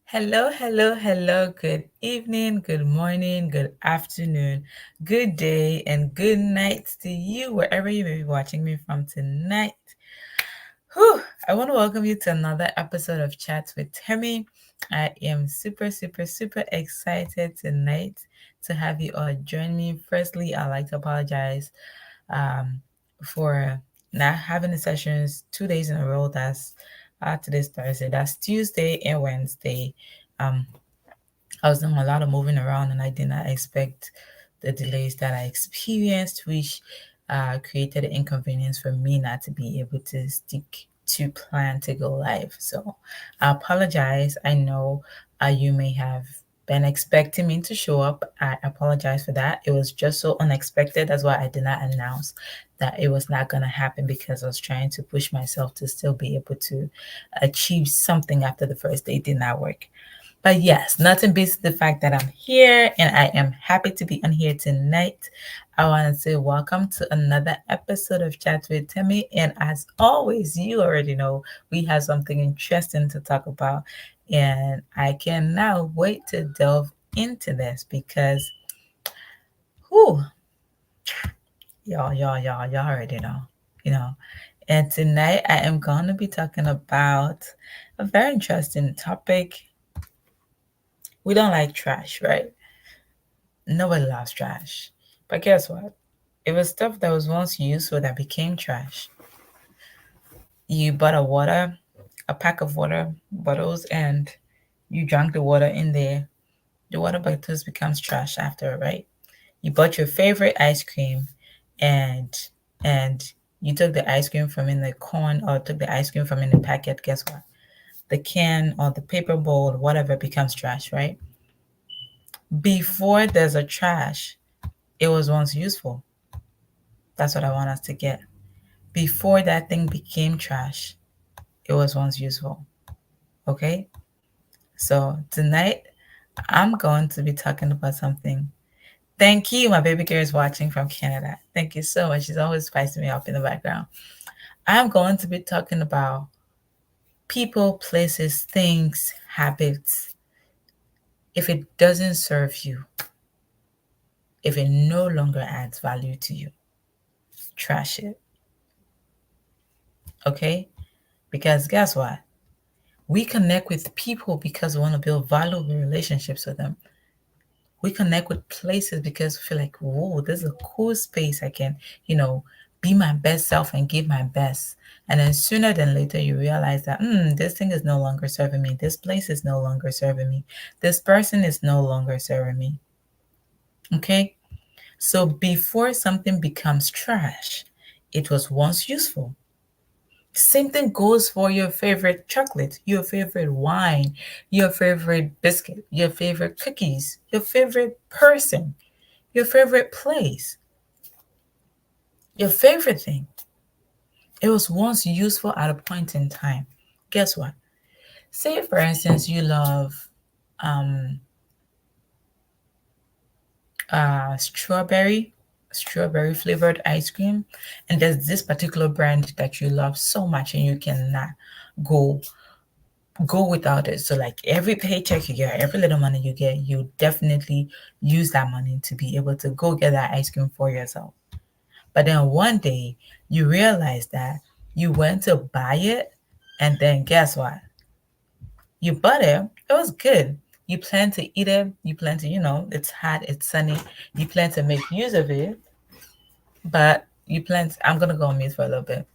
Hello, hello, hello. Good evening, good morning, good afternoon, good day, and good night to you, wherever you may be watching me from tonight. Whew, I want to welcome you to another episode of Chats with Themmy. I am super, super, super excited tonight to have you all join me. Firstly, I'd like to apologize um, for not having the sessions 2 days in a row. That's today's Thursday. That's Tuesday and Wednesday. Um, I was doing a lot of moving around and I did not expect the delays that I experienced, which created an inconvenience for me not to be able to stick to plan to go live. So I apologize. I know you may have been expecting me to show up. I apologize for that. It was just so unexpected. That's why I did not announce that it was not going to happen because I was trying to push myself to still be able to achieve something after the first day did not work. But yes, nothing beats the fact that I'm here and I am happy to be on here tonight. I want to say welcome to another episode of Chat with Timmy. And as always, you already know we have something interesting to talk about. And I can now wait to delve into this because, whew, y'all already know, you know. And tonight I am going to be talking about a very interesting topic. We don't like trash, right? Nobody loves trash. But guess what? It was stuff that was once useful that became trash. You bought a pack of water bottles, and you drank the water in there. The water bottles becomes trash after, right? You bought your favorite ice cream, and and you took the ice cream from in the cone or took the ice cream from in the packet. Guess what? The can or the paper bowl, whatever, becomes trash, right? Before there's a trash, it was once useful. That's what I want us to get. Before that thing became trash, it was once useful. Okay? So tonight, I'm going to be talking about something. Thank you. My baby girl is watching from Canada. Thank you so much. She's always spicing me up in the background. I'm going to be talking about people, places, things, habits. If it doesn't serve you, if it no longer adds value to you, trash it. Okay? Because guess what? We connect with people because we want to build valuable relationships with them. We connect with places because we feel like, whoa, this is a cool space. I can, be my best self and give my best. And then sooner than later, you realize that, this thing is no longer serving me. This place is no longer serving me. This person is no longer serving me. Okay. So before something becomes trash, it was once useful. Same thing goes for your favorite chocolate, your favorite wine, your favorite biscuit, your favorite cookies, your favorite person, your favorite place, your favorite thing. It was once useful at a point in time. Guess what? Say, for instance, you love um, strawberry flavored ice cream, and there's this particular brand that you love so much, and you cannot go go without it. So like every paycheck you get, every little money you get, you definitely use that money to be able to go get that ice cream for yourself. But then one day you realize that you went to buy it and then guess what? You bought it. It was good. You plan to eat it. You plan to, it's hot, it's sunny. You plan to make use of it, but I'm going to go on mute for a little bit.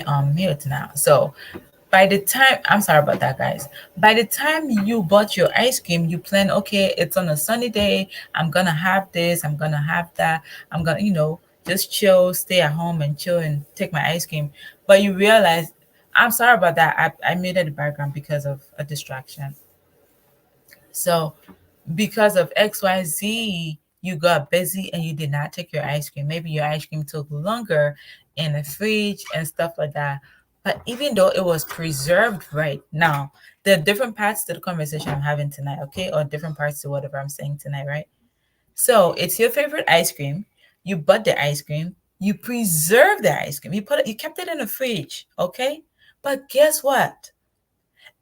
On mute now. So By the time, I'm sorry about that, guys. By the time you bought your ice cream, you plan, okay, it's on a sunny day. I'm gonna have this. I'm gonna have that. I'm gonna, just chill, stay at home and chill and take my ice cream. But you realize, I'm sorry about that. I muted the background because of a distraction. So, because of XYZ, you got busy and you did not take your ice cream. Maybe your ice cream took longer in the fridge and stuff like that. But even though it was preserved right now, there are different parts to the conversation I'm having tonight, okay? Or different parts to whatever I'm saying tonight, right? So it's your favorite ice cream. You bought the ice cream. You preserved the ice cream. You kept it in the fridge, okay? But guess what?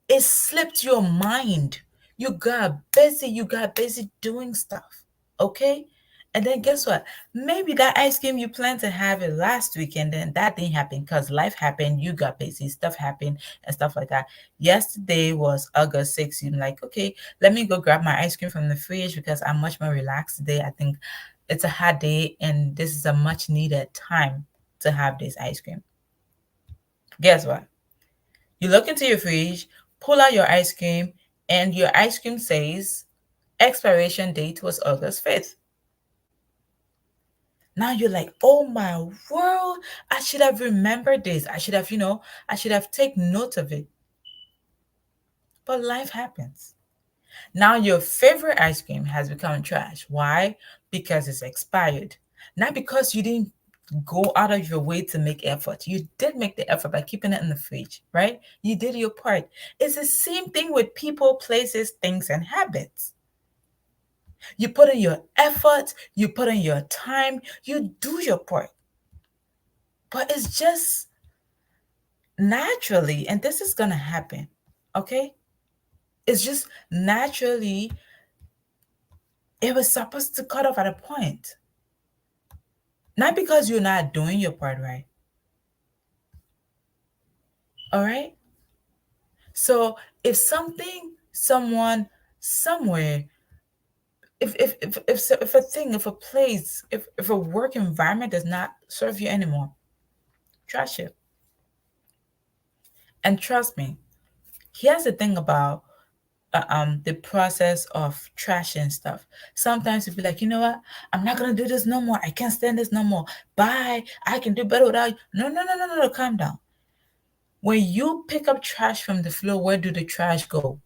It slipped your mind. You got busy doing stuff. Okay? And then guess what? Maybe that ice cream you planned to have it last week and then that didn't happen because life happened, you got busy, stuff happened and stuff like that. Yesterday was August 6th. You're like, okay, let me go grab my ice cream from the fridge because I'm much more relaxed today. I think it's a hot day and this is a much needed time to have this ice cream. Guess what? You look into your fridge, pull out your ice cream, and your ice cream says expiration date was August 5th. Now you're like, oh my world, I should have remembered this. I should have taken note of it. But life happens. Now your favorite ice cream has become trash. Why? Because it's expired. Not because you didn't go out of your way to make effort. You did make the effort by keeping it in the fridge, right? You did your part. It's the same thing with people, places, things, and habits. You put in your effort, you put in your time, you do your part. But it's just naturally, and this is going to happen, okay? It's just naturally, it was supposed to cut off at a point. Not because you're not doing your part right. All right? So if something, someone, somewhere, if a thing, if a place, if a work environment does not serve you anymore, trash it. And trust me, here's the thing about the process of trashing stuff. Sometimes you'll be like, you know what? I'm not gonna do this no more. I can't stand this no more. Bye. I can do better without you. No, no, no, no, no, no. Calm down. When you pick up trash from the floor, where do the trash go?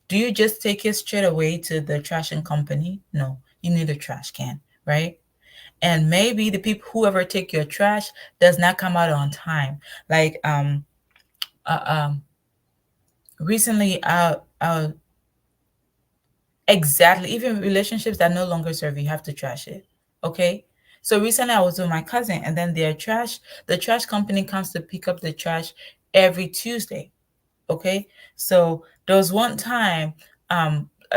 Do you just take it straight away to the trashing company? No, you need a trash can, right? And maybe the people whoever take your trash does not come out on time. Like uh, um recently exactly, even relationships that no longer serve you have to trash it. Okay? So recently I was with my cousin and then the trash company comes to pick up the trash every Tuesday. Okay, so there was one time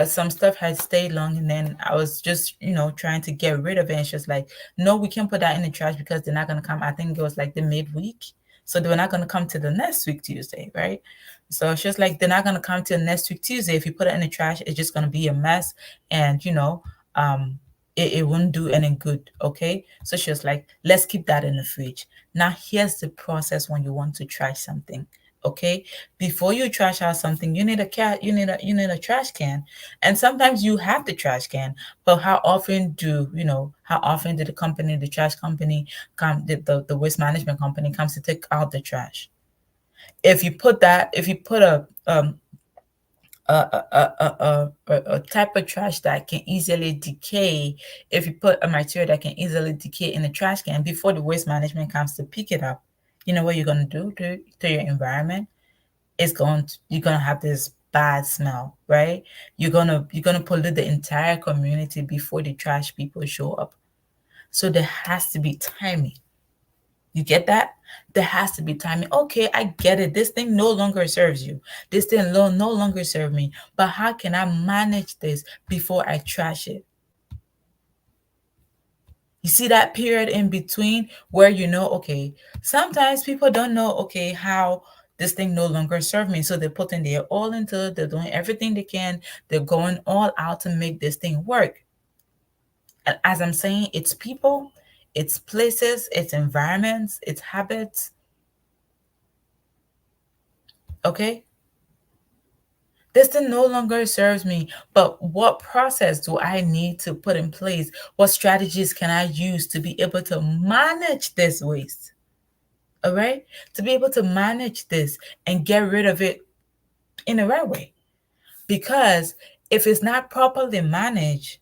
some stuff had stayed long and then I was just trying to get rid of it and she was like, no, we can't put that in the trash because they're not going to come. I think it was like the midweek, so they were not going to come to the next week Tuesday, right? So she was like, they're not going to come to the next week Tuesday. If you put it in the trash, it's just going to be a mess, and um it wouldn't do any good. Okay, so she was like, let's keep that in the fridge. Now here's the process when you want to try something. Okay, before you trash out something, you need a cat, you need a trash can. And sometimes you have the trash can, but how often did the trash company the waste management company comes to take out the trash? If you put a type of trash that can easily decay, if you put a material that can easily decay in the trash can before the waste management comes to pick it up, you know what you're going to do to your environment? You're gonna have this bad smell, right? You're gonna pollute the entire community before the trash people show up. So there has to be timing. You get that? There has to be timing. Okay, I get it. This thing no longer serves you. This thing no longer serve me. But how can I manage this before I trash it? You see that period in between where okay, sometimes people don't know, okay, how this thing no longer serve me. So they're putting their all into it, they're doing everything they can, they're going all out to make this thing work. And as I'm saying, it's people, it's places, it's environments, it's habits. Okay, this thing no longer serves me. But what process do I need to put in place? What strategies can I use to be able to manage this waste? All right, to be able to manage this and get rid of it in the right way. Because if it's not properly managed,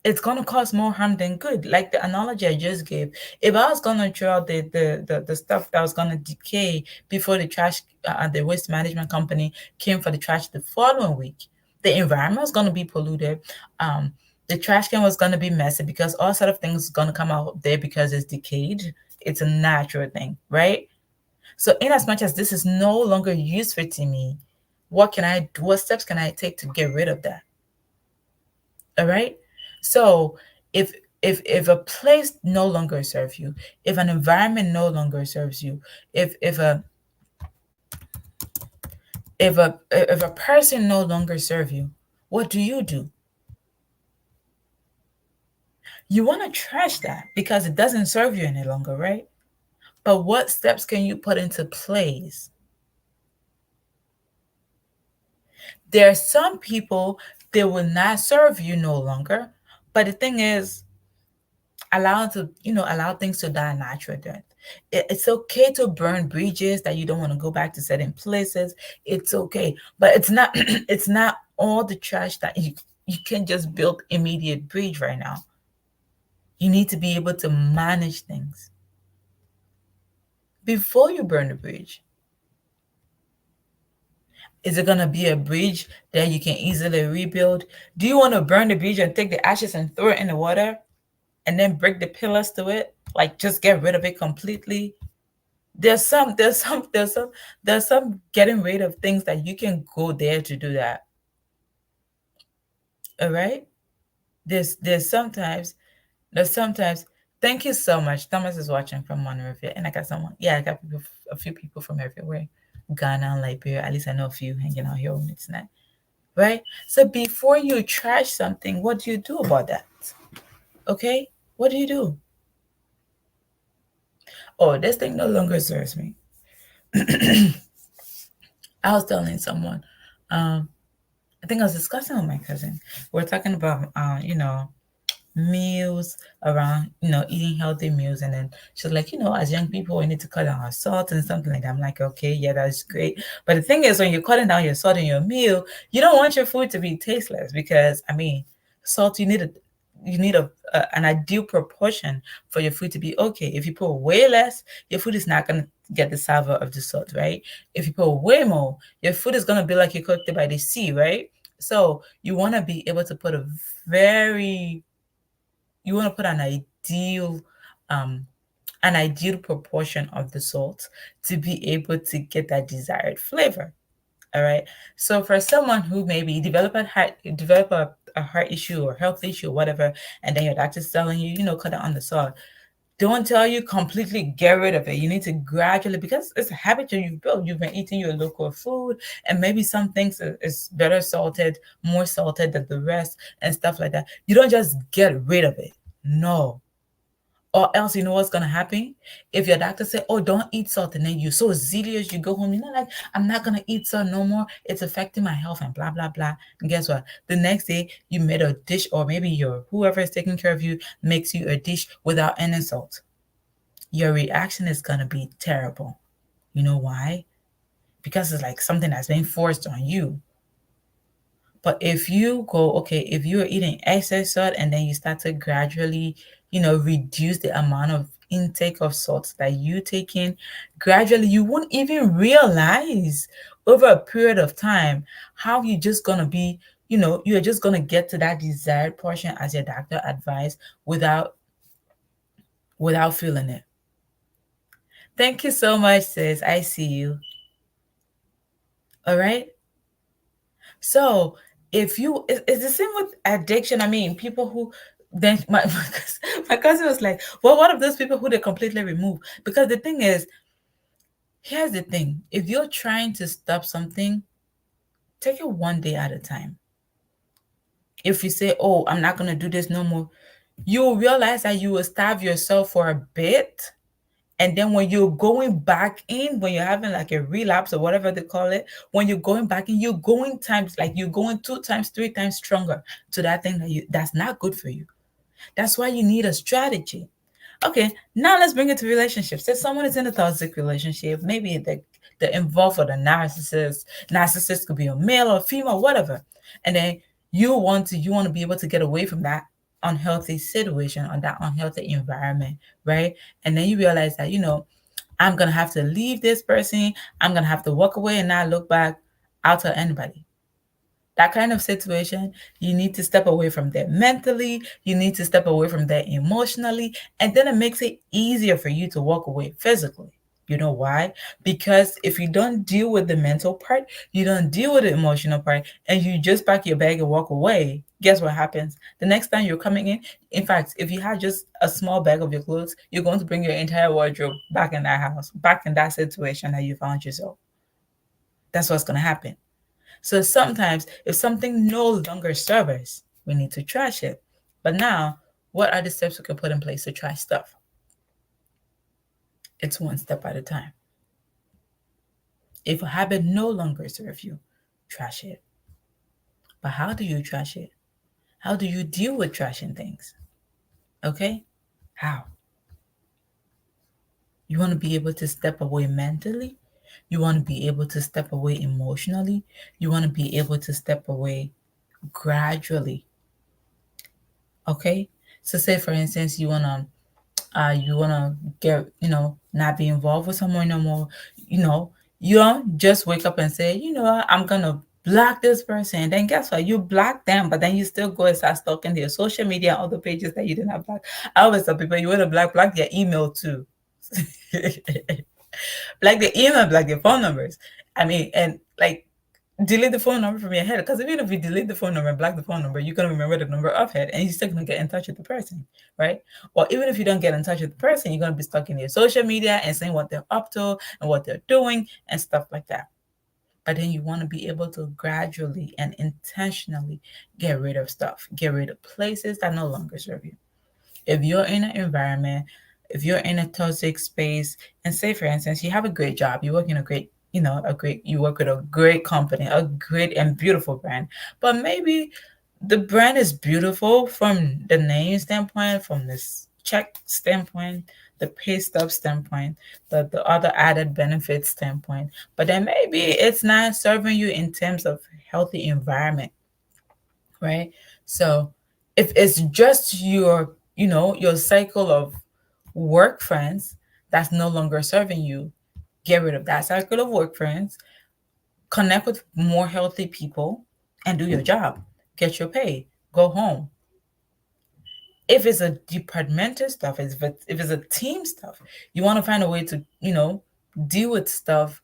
it's gonna cause more harm than good. Like the analogy I just gave, if I was gonna throw out the stuff that was gonna decay before the trash, the waste management company came for the trash the following week, the environment was gonna be polluted. Um, the trash can was gonna be messy because all sort of things gonna come out there because it's decayed. It's a natural thing, right? So, in as much as this is no longer useful to me, what can I do? What steps can I take to get rid of that? All right. So if if a place no longer serves you, if an environment no longer serves you, if if a person no longer serve you, what do? You want to trash that because it doesn't serve you any longer, right? But what steps can you put into place? There are some people, they will not serve you no longer. But the thing is, allow things to die a natural death. It's okay to burn bridges that you don't want to go back to certain places. It's okay, but it's not it's not all the trash that you can just build immediate bridge right now. You need to be able to manage things before you burn the bridge. Is it going to be a bridge that you can easily rebuild? Do you want to burn the bridge and take the ashes and throw it in the water and then break the pillars to it, like just get rid of it completely? There's some getting rid of things that you can go there to do that. All right. There's sometimes thank you so much. Thomas is watching from Monrovia, and I got someone. Yeah, I got a few people from everywhere. Ghana, Liberia. At least I know a few hanging out here on the tonight. Right. So before you trash something, what do you do about that? Okay. What do you do? Oh, this thing no longer serves me. I was telling someone, um, I think I was discussing with my cousin. We're talking about, meals around, eating healthy meals. And then she's like, as young people, we need to cut down our salt and something like that. I'm like, okay, yeah, that's great. But the thing is, when you're cutting down your salt in your meal, you don't want your food to be tasteless because, I mean, salt, you need an ideal proportion for your food to be okay. If you put way less, your food is not going to get the savor of the salt, right? If you put way more, your food is going to be like you cooked it by the sea, right? So you want to be able to put very you want to put um an ideal proportion of the salt to be able to get that desired flavor. All right. So for someone who maybe develop a heart issue or health issue or whatever, and then your doctor's telling you, cut down on the salt. Don't tell you completely get rid of it. You need to gradually, because it's a habit that you've built. You've been eating your local food, and maybe some things is better salted, more salted than the rest, and stuff like that. You don't just get rid of it. No. Or else, you know what's gonna happen? If your doctor say, "Oh, don't eat salt," and then you're so zealous, you go home, like, "I'm not gonna eat salt no more. It's affecting my health," and blah blah blah. And guess what? The next day, you made a dish, or maybe your whoever is taking care of you makes you a dish without any salt. Your reaction is gonna be terrible. You know why? Because it's like something that's being forced on you. But if you go, okay, if you're eating excess salt and then you start to gradually, reduce the amount of intake of salt that you take in, gradually you won't even realize over a period of time how you're just gonna be, you're just gonna get to that desired portion as your doctor advised without feeling it. Thank you so much, sis. I see you. All right. So if it's the same with addiction. I mean, people who then my cousin was like, well, one of those people who they completely remove. Because the thing is, here's the thing. If you're trying to stop something, take it one day at a time. If you say, oh, I'm not gonna do this no more, you'll realize that you will starve yourself for a bit And then when you're going back in, when you're having like a relapse or whatever they call it, when you're going back in, you're going times, like you're going 2 times, 3 times stronger to that thing that's not good for you. That's why you need a strategy. Okay, now let's bring it to relationships. If someone is in a toxic relationship, maybe they're involved with a narcissist. Narcissist could be a male or female, whatever. And then you want to be able to get away from that unhealthy situation or that unhealthy environment, right? And then you realize that, I'm gonna have to leave this person, I'm gonna have to walk away and not look back. I'll tell anybody that kind of situation, you need to step away from that mentally, you need to step away from that emotionally, and then it makes it easier for you to walk away physically. You know why? Because if you don't deal with the mental part, you don't deal with the emotional part, and you just pack your bag and walk away, guess what happens? The next time you're coming in fact, if you had just a small bag of your clothes, you're going to bring your entire wardrobe back in that house, back in that situation that you found yourself. That's what's going to happen. So sometimes, if something no longer serves us, we need to trash it. But now, what are the steps we can put in place to trash stuff? It's one step at a time. If a habit no longer serves you, trash it. But how do you trash it? How do you deal with trashing things? Okay? How? You want to be able to step away mentally. You want to be able to step away emotionally. You want to be able to step away gradually. Okay? So say for instance you wanna get, not be involved with someone no more, you know, you don't just wake up and say, I'm gonna block this person. Then guess what? You block them, but then you still go and start stalking their social media and other pages that you didn't have blocked. I always tell people you want to block their email too. Block their email, block their phone numbers. I mean, and like delete the phone number from your head. Because even if you delete the phone number and block the phone number, you're gonna remember the number of it, and you're still gonna get in touch with the person, right? Or even if you don't get in touch with the person, you're gonna be stuck in their social media and seeing what they're up to and what they're doing and stuff like that. But then you want to be able to gradually and intentionally get rid of stuff, get rid of places that no longer serve you. If you're in an environment, if you're in a toxic space, and say for instance, you have a great job, you work in a great, you work with a great company, a great and beautiful brand, but maybe the brand is beautiful from the name standpoint, from this check standpoint, the pay stub standpoint, the other added benefits standpoint, but then maybe it's not serving you in terms of healthy environment, right? So if it's just your cycle of work friends that's no longer serving you, get rid of that cycle of work friends, connect with more healthy people, and do your job. Get your pay, go home. If it's a departmental stuff, if it's a team stuff, you want to find a way to deal with stuff,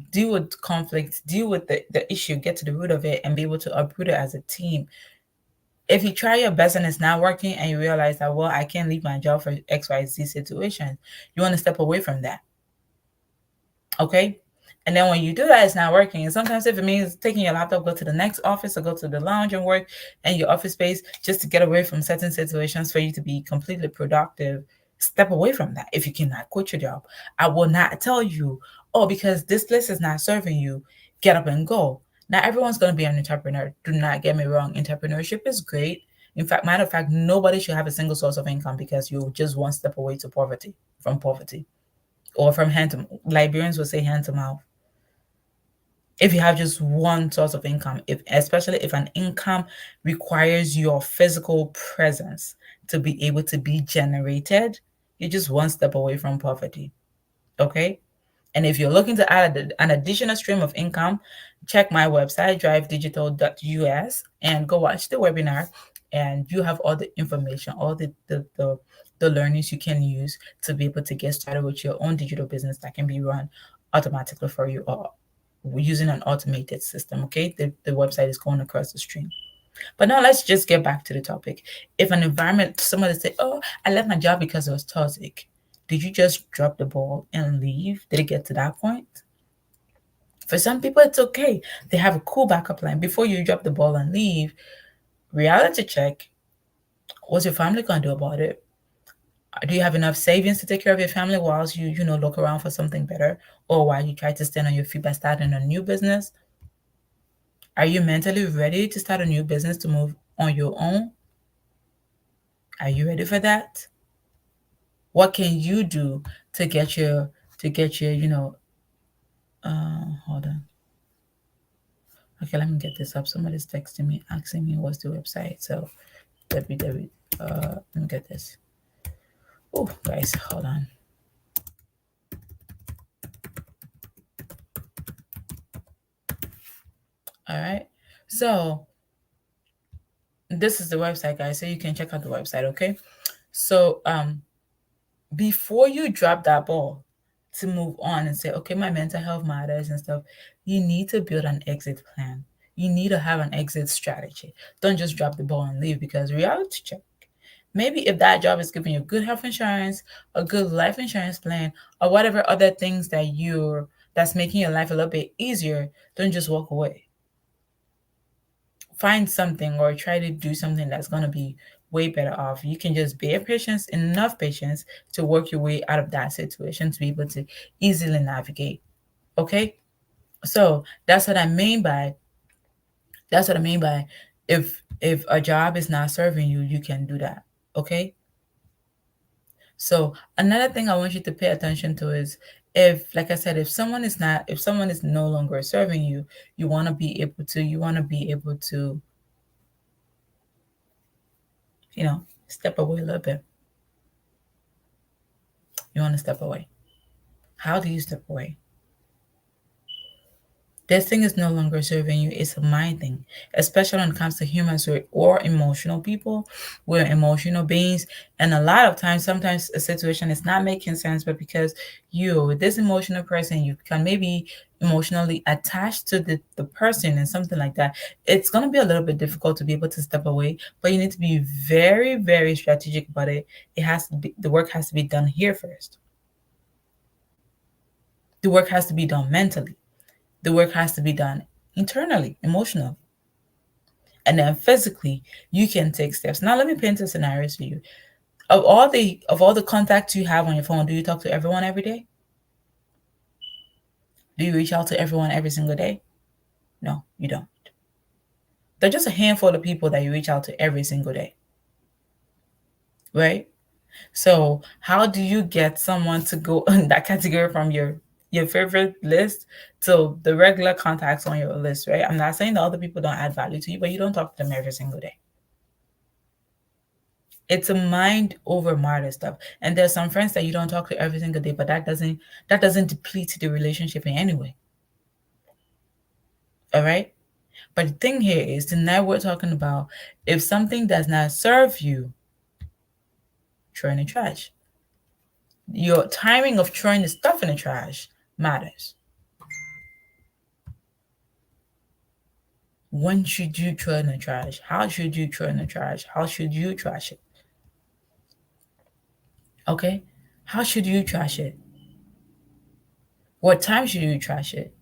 deal with conflicts, deal with the issue, get to the root of it, and be able to uproot it as a team. If you try your best and it's not working and you realize that, well, I can't leave my job for XYZ situation, you want to step away from that. Okay? And then when you do that, it's not working. And sometimes if it means taking your laptop, go to the next office or go to the lounge and work in your office space just to get away from certain situations for you to be completely productive, step away from that if you cannot quit your job. I will not tell you, oh, because this place is not serving you, get up and go. Not everyone's going to be an entrepreneur. Do not get me wrong. Entrepreneurship is great. In fact, matter of fact, nobody should have a single source of income because you're just one step away to poverty, from poverty, or from hand to, Liberians would say hand to mouth. If you have just one source of income, if especially if an income requires your physical presence to be able to be generated, you're just one step away from poverty. Okay? And if you're looking to add an additional stream of income, check my website, drivedigital.us, and go watch the webinar. And you have all the information, all the learnings you can use to be able to get started with your own digital business that can be run automatically for you, or using an automated system. Okay, the website is going across the stream. But now let's just get back to the topic. If an environment, somebody say, oh, I left my job because it was toxic. Did you just drop the ball and leave? Did it get to that point? For some people, it's okay. They have a cool backup plan. Before you drop the ball and leave, reality check. What's your family going to do about it? Do you have enough savings to take care of your family whilst you look around for something better, or while you try to stand on your feet by starting a new business? Are you mentally ready to start a new business to move on your own? Are you ready for that? What can you do to hold on. Okay, let me get this up. Somebody's texting me asking me what's the website. So www let me get this. Oh guys, hold on. All right. So this is the website, guys. So you can check out the website, okay? So before you drop that ball to move on and say, okay, my mental health matters and stuff, you need to build an exit plan. You need to have an exit strategy. Don't just drop the ball and leave, because reality check. Maybe if that job is giving you good health insurance, a good life insurance plan, or whatever other things that's making your life a little bit easier, don't just walk away. Find something or try to do something that's going to be way better off. You can just bear patience, enough patience to work your way out of that situation to be able to easily navigate. Okay? So that's what I mean by if a job is not serving you, you can do that. Okay? So another thing I want you to pay attention to is, if, like I said, if someone is no longer serving you, you want to be able to step away a little bit. You want to step away. How do you step away? This thing is no longer serving you. It's a mind thing, especially when it comes to humans or emotional people. We're emotional beings. And a lot of times, sometimes a situation is not making sense, but because this emotional person, you can maybe emotionally attached to the person and something like that, it's going to be a little bit difficult to be able to step away, but you need to be very, very strategic about it. The work has to be done here first. The work has to be done mentally. The work has to be done internally, emotionally. And then physically, you can take steps. Now let me paint a scenario for you. Of all the contacts you have on your phone, do you talk to everyone every day? Do you reach out to everyone every single day? No, you don't. There's just a handful of people that you reach out to every single day. Right? So how do you get someone to go in that category from your favorite list to the regular contacts on your list, right? I'm not saying the other people don't add value to you, but you don't talk to them every single day. It's a mind over matter stuff. And there's some friends that you don't talk to every single day, but that doesn't deplete the relationship in any way. All right? But the thing here is, tonight we're talking about, if something does not serve you, throw in the trash. Your timing of throwing the stuff in the trash matters. When should you throw in the trash? How should you throw in the trash? How should you trash it? Okay? How should you trash it? What time should you trash it?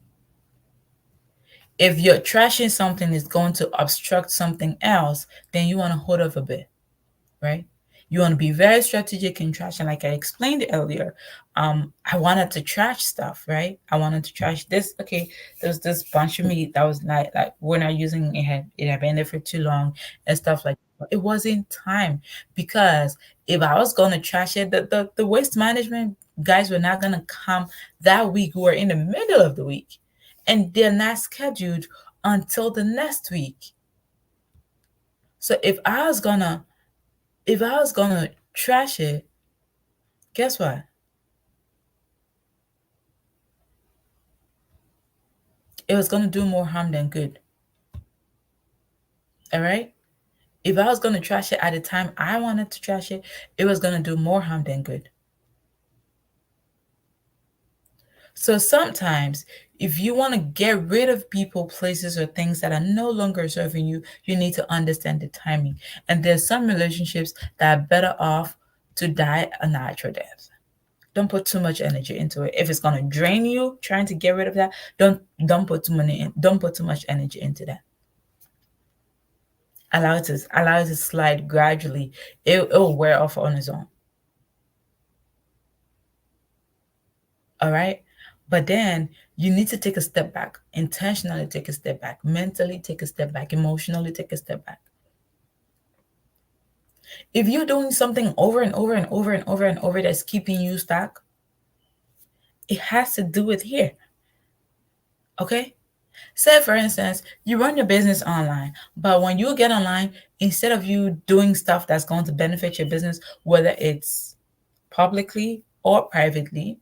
If you're trashing something is going to obstruct something else, then you want to hold off a bit, right? You want to be very strategic in trashing. Like I explained earlier, I wanted to trash stuff, right? I wanted to trash this. Okay, there's this bunch of meat that was like we're not using it, had been there for too long and stuff like that. It wasn't time, because if I was gonna trash it, the waste management guys were not gonna come that week. We were in the middle of the week, and they're not scheduled until the next week. So if I was gonna trash it, guess what? It was gonna do more harm than good. All right? If I was gonna trash it at the time I wanted to trash it, it was gonna do more harm than good. So sometimes, if you want to get rid of people, places, or things that are no longer serving you, you need to understand the timing. And there's some relationships that are better off to die a natural death. Don't put too much energy into it. If it's gonna drain you trying to get rid of that, don't put too much energy into that. Allow it to slide gradually. It'll wear off on its own. All right. But then you need to take a step back, intentionally take a step back, mentally take a step back, emotionally take a step back. If you're doing something over and over and over and over and over that's keeping you stuck, it has to do with here. Okay? Say, for instance, you run your business online, but when you get online, instead of you doing stuff that's going to benefit your business, whether it's publicly or privately,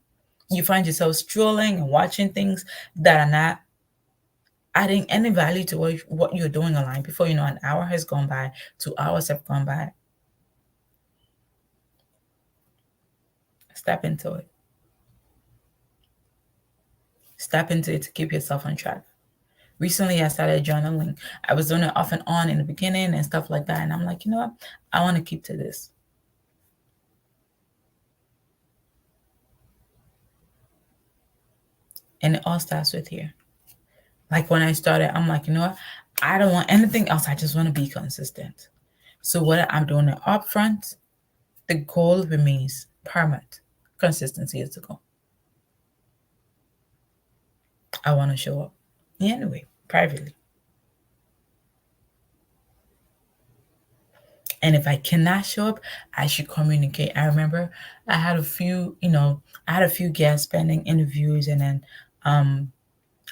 you find yourself strolling and watching things that are not adding any value to what you're doing online. Before you know, an hour has gone by, 2 hours have gone by. Step into it. Step into it to keep yourself on track. Recently, I started journaling. I was doing it off and on in the beginning and stuff like that. And I'm like, you know what? I want to keep to this. And it all starts with here. Like when I started, I'm like, you know what? I don't want anything else. I just want to be consistent. So what I'm doing it upfront, the goal remains permanent. Consistency is the goal. I want to show up. Yeah, anyway, privately. And if I cannot show up, I should communicate. I remember I had a few, I had a few guests pending interviews, and then um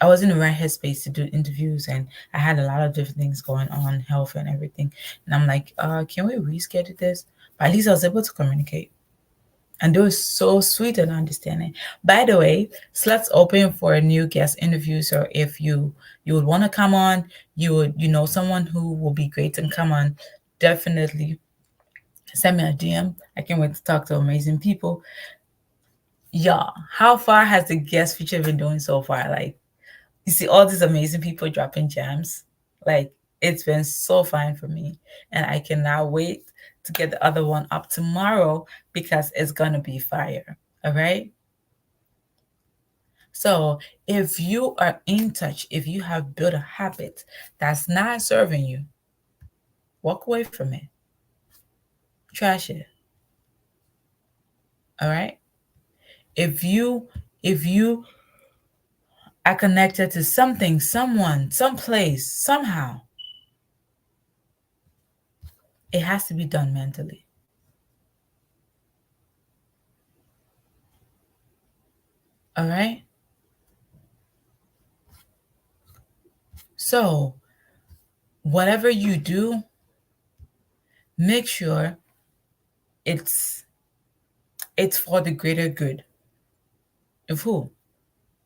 I was in the right headspace to do interviews, and I had a lot of different things going on, health and everything. And I'm like, can we reschedule this? But at least I was able to communicate. And they were so sweet and understanding. By the way, slots open for a new guest interview. So if you would want to come on, you know someone who will be great to come on, definitely send me a DM. I can't wait to talk to amazing people. Yeah, how far has the guest feature been doing so far? Like, you see all these amazing people dropping gems. Like, it's been so fun for me. And I cannot wait to get the other one up tomorrow because it's going to be fire. All right. So, if you are in touch, if you have built a habit that's not serving you, walk away from it, trash it. All right. If you are connected to something, someone, someplace, somehow, it has to be done mentally. All right. So, whatever you do, make sure it's it's for the greater good of who?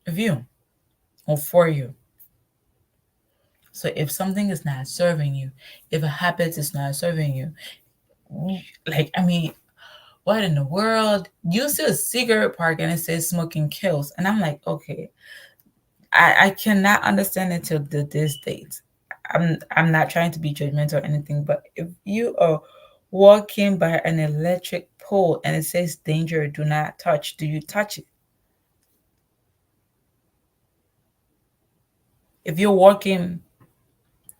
Of you or for you. So if something is not serving you, if a habit is not serving you, like I mean, what in the world? You see a cigarette park and it says smoking kills, and I'm like, okay, I cannot understand it till this date. I'm not trying to be judgmental or anything, but if you are walking by an electric pole and it says danger, do not touch, do you touch it? If you're walking,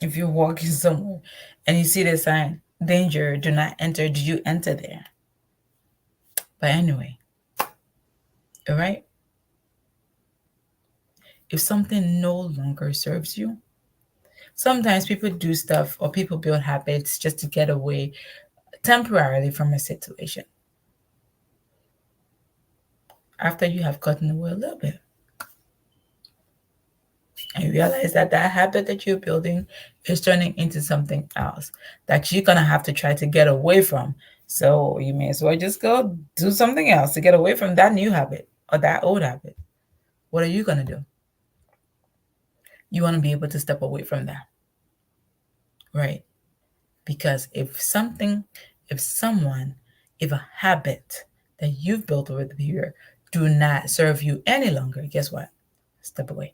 if you're walking somewhere and you see the sign danger, do not enter, do you enter there? But anyway, all right. If something no longer serves you, sometimes people do stuff or people build habits just to get away temporarily from a situation after you have gotten away a little bit. And realize that that habit that you're building is turning into something else that you're going to have to try to get away from. So you may as well just go do something else to get away from that new habit or that old habit. What are you going to do? You want to be able to step away from that, right? Because if someone, if a habit that you've built over the year do not serve you any longer, guess what? Step away.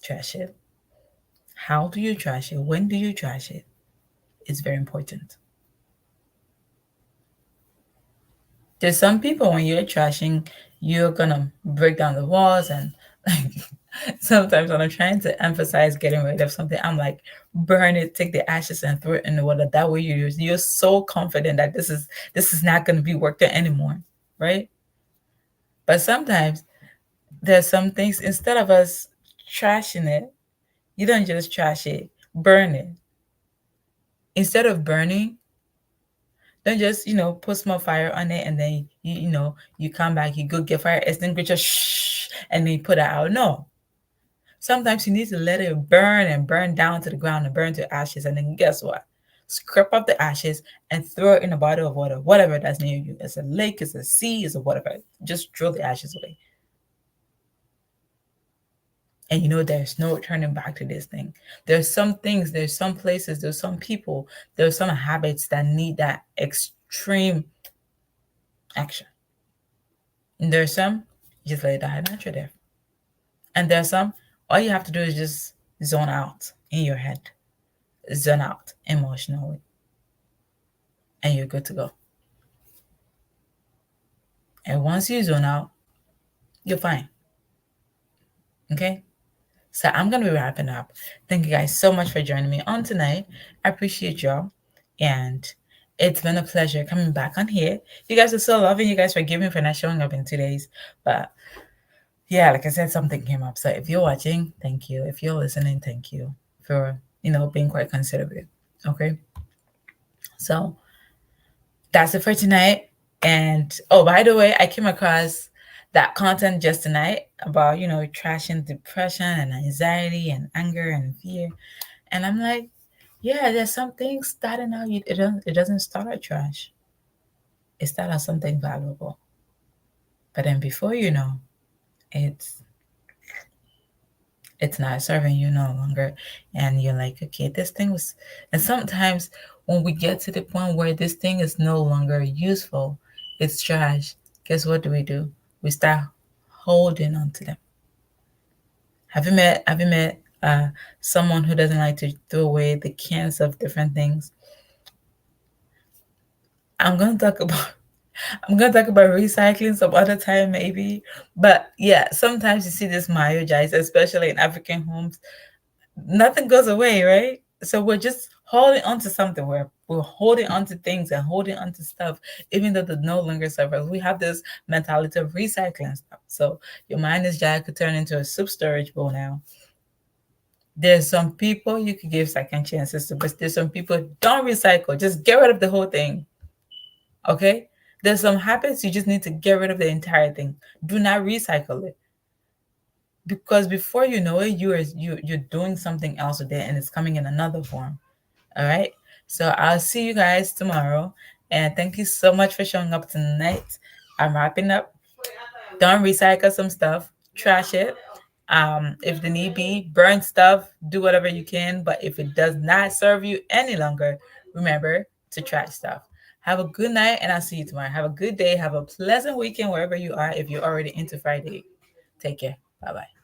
Trash it. How do you trash it? When do you trash it? It's very important. There's some people when you're trashing, you're gonna break down the walls and like sometimes when I'm trying to emphasize getting rid of something, I'm like, burn it, take the ashes and throw it in the water. That way you're so confident that this is not gonna be worked out anymore, right? But sometimes there's some things, instead of us trashing it, you don't just trash it, burn it. Instead of burning, don't just, put small fire on it and then you come back, you go get fire extinguisher, shh, and then you put it out. No. Sometimes you need to let it burn and burn down to the ground and burn to ashes. And then guess what? Scrape up the ashes and throw it in a bottle of water, whatever that's near you. It's a lake, it's a sea, it's a whatever. Just throw the ashes away. And there's no turning back to this thing. There's some things, there's some places, there's some people, there's some habits that need that extreme action. And there's some, you just let it die natural death. And there's some, all you have to do is just zone out in your head, zone out emotionally, and you're good to go. And once you zone out, you're fine. Okay? So I'm going to be wrapping up. Thank you guys so much for joining me on tonight. I appreciate y'all. And it's been a pleasure coming back on here. You guys are so loving. You guys forgive me for not showing up in 2 days. But yeah, like I said, something came up. So if you're watching, thank you. If you're listening, thank you for, being quite considerate. Okay? So that's it for tonight. And oh, by the way, I came across that content just tonight about, trashing depression and anxiety and anger and fear. And I'm like, yeah, there's some things starting out, it doesn't start at trash. It starts as something valuable. But then before you know, it's it's not serving you no longer. And you're like, okay, this thing was, and sometimes when we get to the point where this thing is no longer useful, it's trash, guess what do? We start holding on to them. Have you met someone who doesn't like to throw away the cans of different things? I'm gonna talk about I'm gonna talk about recycling some other time maybe. But yeah, sometimes you see this Mayo jars, especially in African homes. Nothing goes away, right? So we're just holding on to something. We're holding on to things and holding on to stuff, even though they no longer serve us. We have this mentality of recycling stuff. So your minus jar could turn into a soup storage bowl now. There's some people you could give second chances to, but there's some people don't recycle. Just get rid of the whole thing. Okay? There's some habits you just need to get rid of the entire thing. Do not recycle it. Because before you know it, you're doing something else with it and it's coming in another form. All right. So I'll see you guys tomorrow. And thank you so much for showing up tonight. I'm wrapping up. Don't recycle some stuff, trash it. If the need be, burn stuff, do whatever you can. But if it does not serve you any longer, remember to trash stuff. Have a good night, and I'll see you tomorrow. Have a good day. Have a pleasant weekend wherever you are if you're already into Friday. Take care. Bye bye.